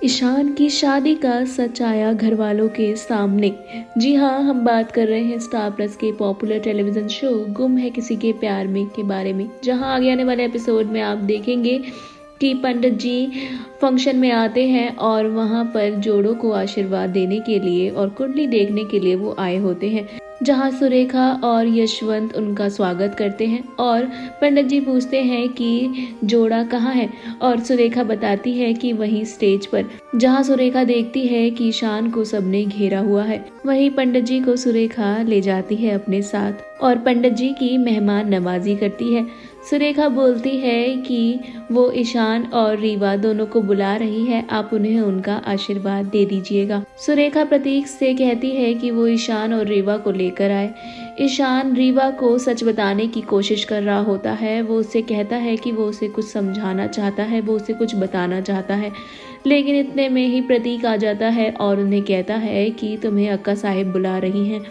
ईशान की शादी का सच आया घर वालों के सामने। जी हाँ, हम बात कर रहे हैं स्टार प्लस के पॉपुलर टेलीविजन शो गुम है किसी के प्यार में के बारे में, जहां आगे आने वाले एपिसोड में आप देखेंगे कि पंडित जी फंक्शन में आते हैं और वहां पर जोड़ों को आशीर्वाद देने के लिए और कुंडली देखने के लिए वो आए होते हैं, जहां सुरेखा और यशवंत उनका स्वागत करते हैं और पंडित जी पूछते हैं कि जोड़ा कहाँ है, और सुरेखा बताती है कि वहीं स्टेज पर, जहां सुरेखा देखती है कि ईशान को सबने घेरा हुआ है। वहीं पंडित जी को सुरेखा ले जाती है अपने साथ और पंडित जी की मेहमान नवाजी करती है। सुरेखा बोलती है कि वो ईशान और रीवा दोनों को बुला रही है, आप उन्हें उनका आशीर्वाद दे दीजिएगा। सुरेखा प्रतीक से कहती है कि वो ईशान और रीवा को लेकर आए। ईशान रीवा को सच बताने की कोशिश कर रहा होता है। वो उससे कहता है कि वो उसे कुछ समझाना चाहता है, वो उसे कुछ बताना चाहता है, लेकिन इतने में ही प्रतीक आ जाता है और उन्हें कहता है कि तुम्हें अक्का साहिब बुला रही हैं।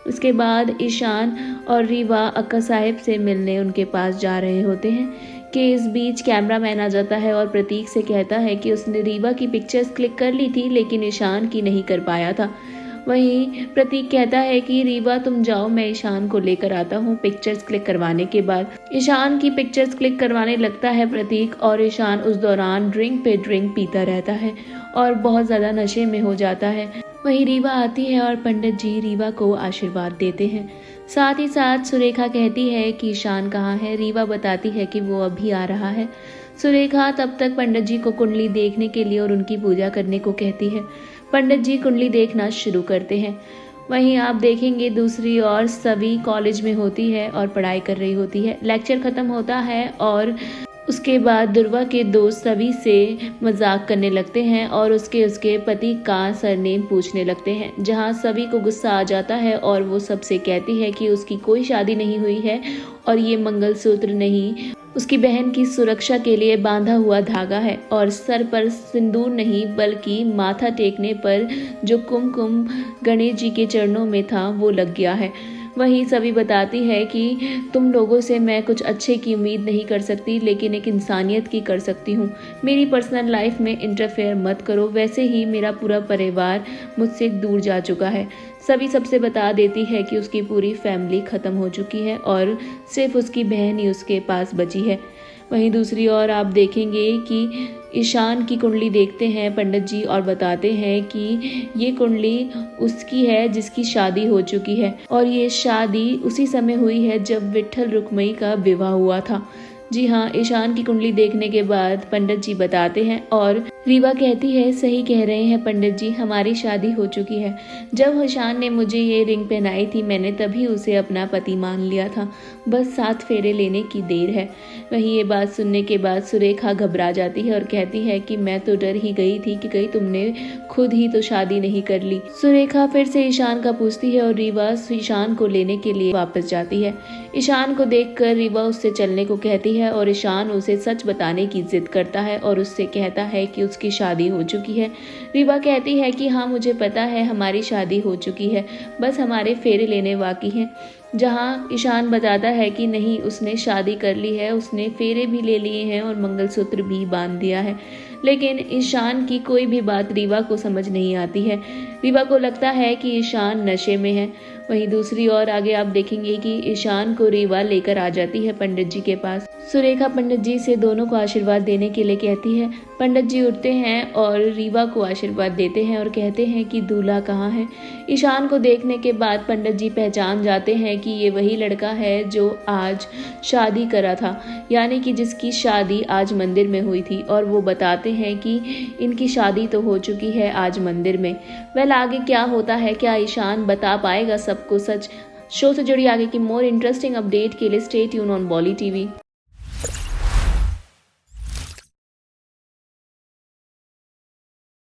उसके बाद ईशान और रीवा अक्का साहिब से मिलने उनके पास जा रहे होते हैं कि इस बीच कैमरामैन आ जाता है और प्रतीक से कहता है कि उसने रीवा की पिक्चर्स क्लिक कर ली थी, लेकिन ईशान की नहीं कर पाया था। वहीं प्रतीक कहता है कि रीवा तुम जाओ, मैं ईशान को लेकर आता हूँ। पिक्चर्स क्लिक करवाने के बाद ईशान की पिक्चर्स क्लिक करवाने लगता है प्रतीक, और ईशान उस दौरान ड्रिंक पे ड्रिंक पीता रहता है और बहुत ज़्यादा नशे में हो जाता है। वहीं रीवा आती है और पंडित जी रीवा को आशीर्वाद देते हैं। साथ ही साथ सुरेखा कहती है कि ईशान कहाँ है। रीवा बताती है कि वो अभी आ रहा है। सुरेखा तब तक पंडित जी को कुंडली देखने के लिए और उनकी पूजा करने को कहती है। पंडित जी कुंडली देखना शुरू करते हैं। वहीं आप देखेंगे दूसरी ओर सभी कॉलेज में होती है और पढ़ाई कर रही होती है। लेक्चर खत्म होता है और उसके बाद दुर्वा के दोस्त सभी से मजाक करने लगते हैं और उसके पति का सरनेम पूछने लगते हैं, जहां सभी को गुस्सा आ जाता है और वो सबसे कहती है कि उसकी कोई शादी नहीं हुई है और ये मंगलसूत्र नहीं, उसकी बहन की सुरक्षा के लिए बांधा हुआ धागा है, और सर पर सिंदूर नहीं बल्कि माथा टेकने पर जो कुमकुम गणेश जी के चरणों में था वो लग गया है। वहीं सभी बताती है कि तुम लोगों से मैं कुछ अच्छे की उम्मीद नहीं कर सकती, लेकिन एक इंसानियत की कर सकती हूँ। मेरी पर्सनल लाइफ में इंटरफेयर मत करो, वैसे ही मेरा पूरा परिवार मुझसे दूर जा चुका है। सभी सबसे बता देती है कि उसकी पूरी फैमिली ख़त्म हो चुकी है और सिर्फ उसकी बहन ही उसके पास बची है। वहीं दूसरी ओर आप देखेंगे कि ईशान की कुंडली देखते हैं पंडित जी और बताते हैं कि ये कुंडली उसकी है जिसकी शादी हो चुकी है, और ये शादी उसी समय हुई है जब विट्ठल रुक्मई का विवाह हुआ था। जी हाँ, ईशान की कुंडली देखने के बाद पंडित जी बताते हैं और रीवा कहती है सही कह रहे हैं पंडित जी, हमारी शादी हो चुकी है। जब ईशान ने मुझे ये रिंग पहनाई थी मैंने तभी उसे अपना पति मान लिया था, बस 7 फेरे लेने की देर है। वहीं ये बात सुनने के बाद सुरेखा घबरा जाती है और कहती है कि मैं तो डर ही गई थी कि कहीं तुमने खुद ही तो शादी नहीं कर ली। सुरेखा फिर से ईशान का पूछती है और रीवा ईशान को लेने के लिए वापस जाती है। ईशान को देखकर रीवा उससे चलने को कहती है और ईशान उसे सच बताने की जिद करता है और उससे कहता है कि उसकी शादी हो चुकी है। रीवा कहती है कि हाँ मुझे पता है हमारी शादी हो चुकी है, बस हमारे फेरे लेने बाकी हैं। जहाँ ईशान बताता है कि नहीं, उसने शादी कर ली है, उसने फेरे भी ले लिए हैं और मंगलसूत्र भी बांध दिया है। लेकिन ईशान की कोई भी बात रीवा को समझ नहीं आती है। रीवा को लगता है कि ईशान नशे में है। वहीं दूसरी ओर आगे आप देखेंगे कि ईशान को रीवा लेकर आ जाती है पंडित जी के पास। सुरेखा पंडित जी से दोनों को आशीर्वाद देने के लिए कहती है। पंडित जी उठते हैं और रीवा को आशीर्वाद देते हैं और कहते हैं कि दूल्हा कहाँ है। ईशान को देखने के बाद पंडित जी पहचान जाते हैं कि ये वही लड़का है जो आज शादी करा था, यानी कि जिसकी शादी आज मंदिर में हुई थी, और वो बताते हैं कि इनकी शादी तो हो चुकी है आज मंदिर में। वेल आगे क्या होता है, क्या ईशान बता पाएगा सबको सच? शो से जुड़ी आगे की मोर इंटरेस्टिंग अपडेट के लिए stay tune on volley TV.